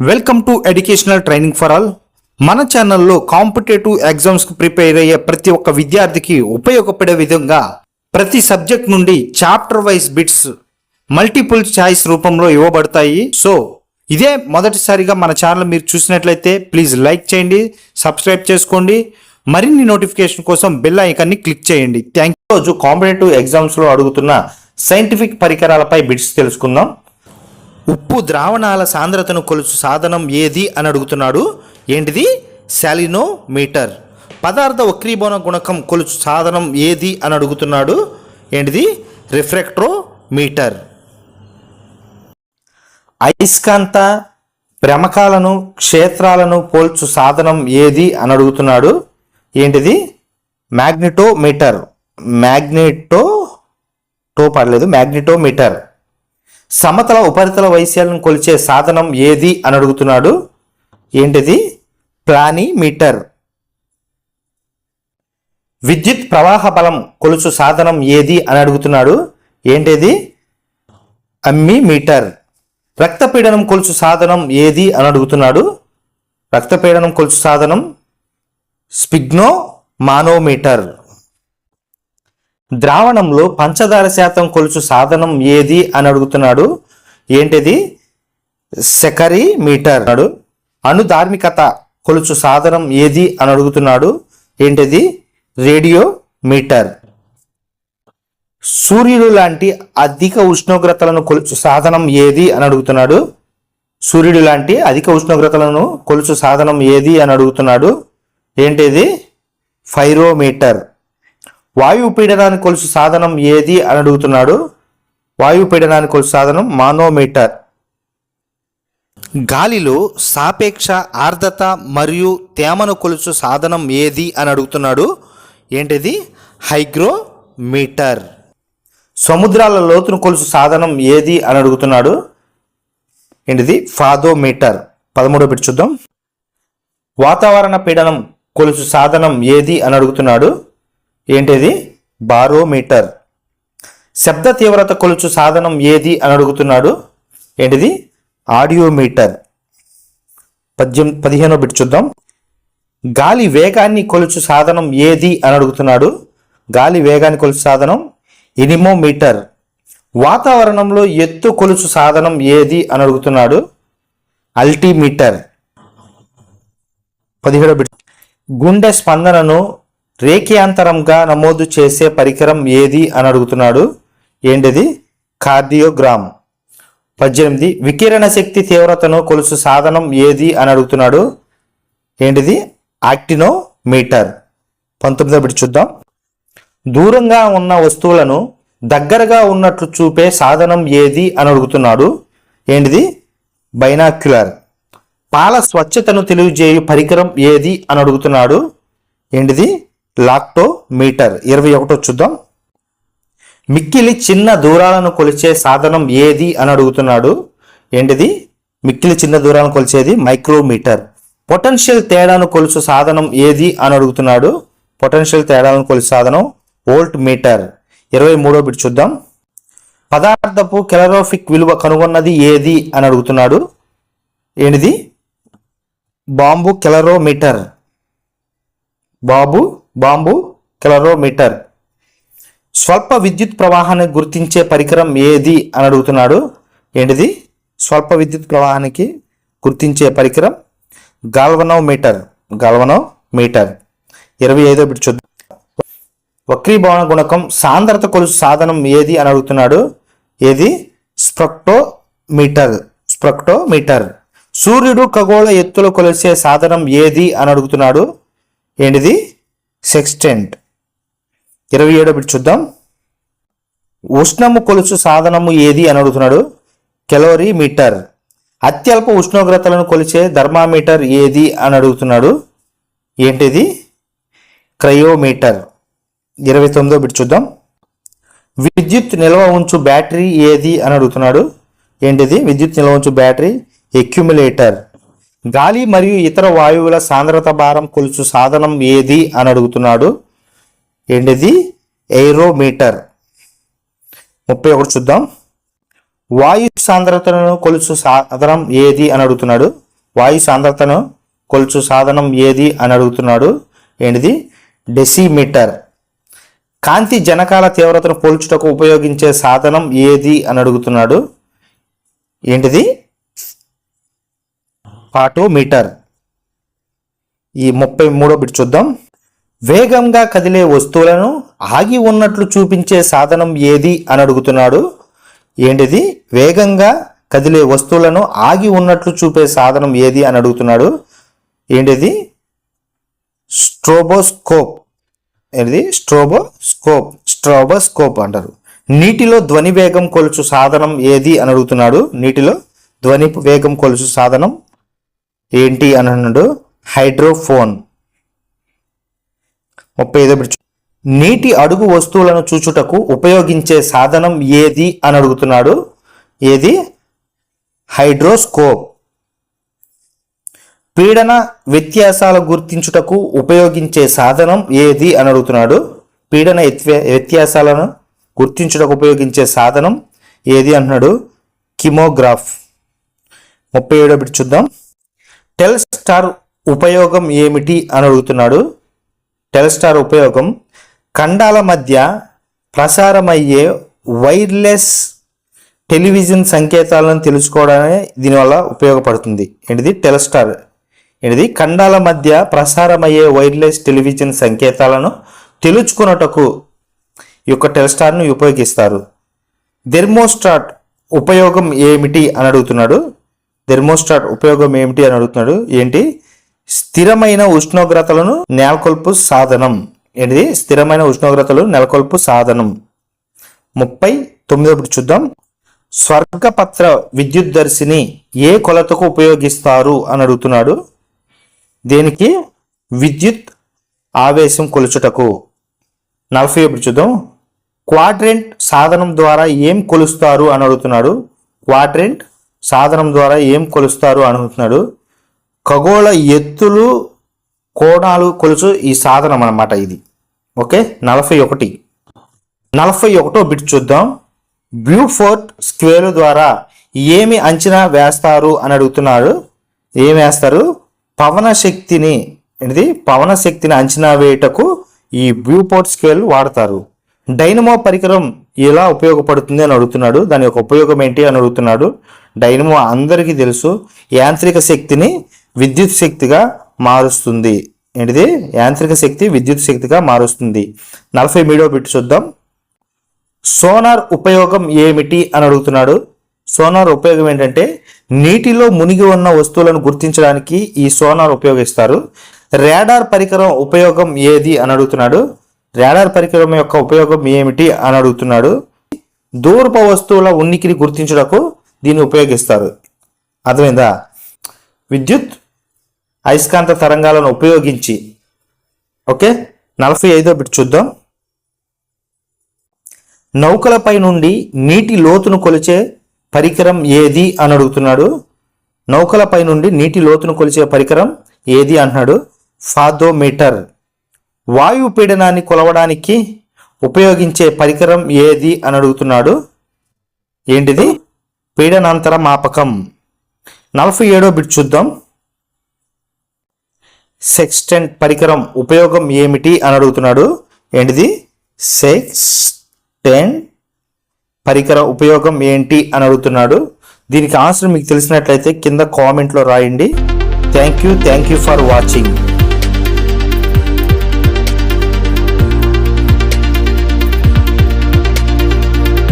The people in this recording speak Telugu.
Welcome to educational training for all. మన ఛానల్లో కాంపిటేటివ్ ఎగ్జామ్స్కి ప్రిపేర్ అయ్యే ప్రతి ఒక్క విద్యార్థికి ఉపయోగపడే విధంగా ప్రతి సబ్జెక్ట్ నుండి chapter wise bits multiple choice రూపంలో ఇవ్వబడతాయి. సో ఇదే మొదటిసారిగా మన ఛానల్ మీరు చూసినట్లయితే ప్లీజ్ లైక్ చేయండి, సబ్స్క్రైబ్ చేసుకోండి. మరిన్ని నోటిఫికేషన్ కోసం బెల్ ఐకాన్ని క్లిక్ చేయండి. Thank you. రోజు కాంపిటేటివ్ ఎగ్జామ్స్లో అడుగుతున్న సైంటిఫిక్ పరికరాలపై బిట్స్ తెలుసుకుందాం. ఉప్పు ద్రావణాల సాంద్రతను కొలుచు సాధనం ఏది అని అడుగుతున్నాడు. ఏంటిది? శాలినోమీటర్. పదార్థ వక్రీభవన గుణకం కొలుచు సాధనం ఏది అని అడుగుతున్నాడు. ఏంటిది? రిఫ్రాక్టోమీటర్. అయస్కాంత భ్రమకాలను క్షేత్రాలను పోల్చు సాధనం ఏది అని అడుగుతున్నాడు. ఏంటిది? మ్యాగ్నెటోమీటర్. మ్యాగ్నెటోమీటర్. సమతల ఉపరితల వైశాల్యం కొలిచే సాధనం ఏది అని అడుగుతున్నాడు. ఏంటిది? ప్లానిమీటర్. విద్యుత్ ప్రవాహ బలం కొలుచు సాధనం ఏది అని అడుగుతున్నాడు. ఏంటిది? అమ్మీమీటర్. రక్తపీడనం కొలుచు సాధనం ఏది అని అడుగుతున్నాడు. రక్తపీడనం కొలుచు సాధనం స్పిగ్నోమానోమీటర్. ద్రావణంలో పంచదార శాతం కొలుచు సాధనం ఏది అని అడుగుతున్నాడు. ఏంటిది? సెకరీమీటర్. అణుధార్మికత కొలుచు సాధనం ఏది అని అడుగుతున్నాడు. ఏంటిది? రేడియోమీటర్. సూర్యుడు లాంటి అధిక ఉష్ణోగ్రతలను కొలుచు సాధనం ఏది అని అడుగుతున్నాడు. సూర్యుడు లాంటి అధిక ఉష్ణోగ్రతలను కొలుచు సాధనం ఏది అని అడుగుతున్నాడు. ఏంటిది? పైరోమీటర్. వాయు పీడనాన్ని కొలుచు సాధనం ఏది అని అడుగుతున్నాడు. వాయు పీడనాన్ని కొలుచు సాధనం మానోమీటర్. గాలిలో సాపేక్ష ఆర్ద్రత మరియు తేమను కొలుచు సాధనం ఏది అని అడుగుతున్నాడు. ఏంటిది? హైగ్రోమీటర్. సముద్రాల లోతును కొలుచు సాధనం ఏది అని అడుగుతున్నాడు. ఏంటిది? ఫాథోమీటర్. 13వ బిట్ చూద్దాం. వాతావరణ పీడనం కొలుచు సాధనం ఏది అని అడుగుతున్నాడు. ఏంటిది? బారోమీటర్. శబ్ద తీవ్రత కొలుచు సాధనం ఏది అని అడుగుతున్నాడు. ఏంటిది? ఆడియోమీటర్. 15వ బిట్ చూద్దాం. గాలి వేగాన్ని కొలుచు సాధనం ఏది అని అడుగుతున్నాడు. గాలి వేగాన్ని కొలుచు సాధనం ఎనిమోమీటర్. వాతావరణంలో ఎత్తు కొలుచు సాధనం ఏది అని అడుగుతున్నాడు. అల్టిమీటర్. 17వ బిట్. గుండె స్పందనను రేఖాంతరంగా నమోదు చేసే పరికరం ఏది అని అడుగుతున్నాడు. ఏంటిది? కార్డియోగ్రామ్. 18. వికిరణ శక్తి తీవ్రతను కొలుచు సాధనం ఏది అని అడుగుతున్నాడు. ఏంటిది? యాక్టినోమీటర్. 19వ బిట్ చూద్దాం. దూరంగా ఉన్న వస్తువులను దగ్గరగా ఉన్నట్లు చూపే సాధనం ఏది అని అడుగుతున్నాడు. ఏంటిది? బైనాక్యులర్. పాల స్వచ్ఛతను తెలియజేయు పరికరం ఏది అని అడుగుతున్నాడు. ఏంటిది? లాక్టోమీటర్. 21వ చూద్దాం. మిక్కిలి చిన్న దూరాలను కొలిచే సాధనం ఏది అని అడుగుతున్నాడు. ఏంటిది? మిక్కిలి చిన్న దూరాలను కొలిచేది మైక్రోమీటర్. పొటెన్షియల్ తేడాను కొలుచు సాధనం ఏది అని అడుగుతున్నాడు. పొటెన్షియల్ తేడాలను కొలిచే సాధనం వోల్ట్ మీటర్. 23వ బిట్ చూద్దాం. పదార్థపు కెలరోఫిక్ విలువ కనుగొన్నది ఏది అని అడుగుతున్నాడు. ఏంటిది? బాంబు కెలరోమీటర్. బాంబు కెలరోమీటర్. స్వల్ప విద్యుత్ ప్రవాహాన్ని గుర్తించే పరికరం ఏది అని అడుగుతున్నాడు. ఏంటిది? స్వల్ప విద్యుత్ ప్రవాహానికి గుర్తించే పరికరం గాల్వనోమీటర్. 25వ బిట్ చూద్దాం. వక్రీభవన గుణకం సాంద్రత కొలుచు సాధనం ఏది అని అడుగుతున్నాడు. ఏది? స్పెక్ట్రోమీటర్. సూర్యుడు ఖగోళ ఎత్తులో కొలిచే సాధనం ఏది అని అడుగుతున్నాడు. ఏంటిది? సెక్స్టెంట్. 27వ బిట్ చూద్దాం. ఉష్ణము కొలుచు సాధనము ఏది అని అడుగుతున్నాడు. కెలోరీమీటర్. అత్యల్ప ఉష్ణోగ్రతలను కొలిచే థర్మామీటర్ ఏది అని అడుగుతున్నాడు. ఏంటిది? క్రయోమీటర్. 29వ బిట్ చూద్దాం. విద్యుత్ నిల్వ ఉంచు బ్యాటరీ ఏది అని అడుగుతున్నాడు. ఏంటిది? విద్యుత్ నిల్వ ఉంచు బ్యాటరీ ఎక్యుములేటర్. గాలి మరియు ఇతర వాయువుల సాంద్రత భారం కొలుచు సాధనం ఏది అని అడుగుతున్నాడు. ఏంటిది? ఏరోమీటర్. 31 చూద్దాం. వాయు సాంద్రతను కొలుచు సాధనం ఏది అని అడుగుతున్నాడు. వాయు సాంద్రతను కొలుచు సాధనం ఏది అని అడుగుతున్నాడు. ఏంటిది? డెసిమీటర్. కాంతి జనకాల తీవ్రతను పోల్చుటకు ఉపయోగించే సాధనం ఏది అని అడుగుతున్నాడు. ఏంటిది? ఫాటోమీటర్. ఈ 33వ బిట్ చూద్దాం. వేగంగా కదిలే వస్తువులను ఆగి ఉన్నట్లు చూపించే సాధనం ఏది అని అడుగుతున్నాడు. ఏంటిది? వేగంగా కదిలే వస్తువులను ఆగి ఉన్నట్లు చూపే సాధనం ఏది అని అడుగుతున్నాడు. ఏంటిది? స్ట్రోబోస్కోప్. ఏంటిది? స్ట్రోబోస్కోప్ అంటారు. నీటిలో ధ్వని వేగం కొలుచు సాధనం ఏది అని అడుగుతున్నాడు. నీటిలో ధ్వని వేగం కొలుచు సాధనం ఏంటి అని అన్నాడు. హైడ్రోఫోన్. 35వ బిట్. నీటి అడుగు వస్తువులను చూచుటకు ఉపయోగించే సాధనం ఏది అని అడుగుతున్నాడు. ఏది? హైడ్రోస్కోప్. పీడన వ్యత్యాసాలు గుర్తించుటకు ఉపయోగించే సాధనం ఏది అని అడుగుతున్నాడు. పీడన వ్యత్యాసాలను గుర్తించుటకు ఉపయోగించే సాధనం ఏది అంటున్నాడు. కిమోగ్రాఫ్. 37వ బిట్ చూద్దాం. టెల్స్టార్ ఉపయోగం ఏమిటి అని అడుగుతున్నాడు. టెల్స్టార్ ఉపయోగం ఖండాల మధ్య ప్రసారమయ్యే వైర్లెస్ టెలివిజన్ సంకేతాలను తెలుసుకోవడానికి దీనివల్ల ఉపయోగపడుతుంది. ఏంటిది? టెల్స్టార్. ఏంటిది? ఖండాల మధ్య ప్రసారమయ్యే వైర్లెస్ టెలివిజన్ సంకేతాలను తెలుసుకున్నటకు ఈ యొక్క టెల్స్టార్ను ఉపయోగిస్తారు. థెర్మోస్టాట్ ఉపయోగం ఏమిటి అని అడుగుతున్నాడు. థెర్మోస్టాట్ ఉపయోగం ఏమిటి అని అడుగుతున్నాడు. ఏంటి? స్థిరమైన ఉష్ణోగ్రతలను నెలకొల్పు సాధనం. ఏంటిది? స్థిరమైన ఉష్ణోగ్రతలు నెలకొల్పు సాధనం. 39వ చూద్దాం. స్వర్గపత్ర విద్యుద్దర్శిని ఏ కొలతకు ఉపయోగిస్తారు అని అడుగుతున్నాడు. దేనికి? విద్యుత్ ఆవేశం కొలుచుటకు. 40వ చూద్దాం. క్వాడ్రెంట్ సాధనం ద్వారా ఏం కొలుస్తారు అని అడుగుతున్నాడు. క్వాడ్రెంట్ సాధనం ద్వారా ఏం కొలుస్తారు అని అడుగుతున్నాడు. ఖగోళ ఎత్తులు కోణాలు కొలుచు ఈ సాధనం అన్నమాట ఇది. ఓకే. 41వ బిట్ చూద్దాం. బ్యూఫోర్ట్ స్క్వేర్ ద్వారా ఏమి అంచనా వేస్తారు అని అడుగుతున్నాడు. ఏమి వేస్తారు? పవన శక్తిని. ఏంటిది? పవన శక్తిని అంచనా వేయటకు ఈ బ్యూఫోర్ట్ స్కేల్ వాడతారు. డైనమో పరికరం ఎలా ఉపయోగపడుతుంది అని అడుగుతున్నాడు. దాని యొక్క ఉపయోగం ఏంటి అని అడుగుతున్నాడు. డైనమో అందరికీ తెలుసు, యాంత్రిక శక్తిని విద్యుత్ శక్తిగా మారుస్తుంది. ఏంటిది? యాంత్రిక శక్తి విద్యుత్ శక్తిగా మారుస్తుంది. 43వ బిట్ చూద్దాం. సోనార్ ఉపయోగం ఏమిటి అని అడుగుతున్నాడు. సోనార్ ఉపయోగం ఏంటంటే నీటిలో మునిగి ఉన్న వస్తువులను గుర్తించడానికి ఈ సోనార్ ఉపయోగిస్తారు. రాడార్ పరికరం ఉపయోగం ఏది అని అడుగుతున్నాడు. రాడార్ పరికరం యొక్క ఉపయోగం ఏమిటి అని అడుగుతున్నాడు. దూరపు వస్తువుల ఉనికిని గుర్తించుటకు దీన్ని ఉపయోగిస్తారు. అర్థమైందా? విద్యుత్ అయస్కాంత తరంగాలను ఉపయోగించి. ఓకే. 45వ బిట్ చూద్దాం. నౌకలపై నుండి నీటి లోతును కొలిచే పరికరం ఏది అని అడుగుతున్నాడు. నౌకలపై నుండి నీటి లోతును కొలిచే పరికరం ఏది అంటున్నాడు. ఫాథోమీటర్. వాయు పీడనాన్ని కొలవడానికి ఉపయోగించే పరికరం ఏది అని అడుగుతున్నాడు. ఏంటిది? పీడనాంతర మాపకం. 47వ బిట్ చూద్దాం. సెక్స్టెంట్ పరికరం ఉపయోగం ఏమిటి అని అడుగుతున్నాడు. ఏంటిది? సెక్స్టెంట్ పరికరం ఉపయోగం ఏంటి అని అడుగుతున్నాడు. దీనికి ఆన్సర్ మీకు తెలిసినట్లయితే కింద కామెంట్లో రాయండి. Thank you for watching.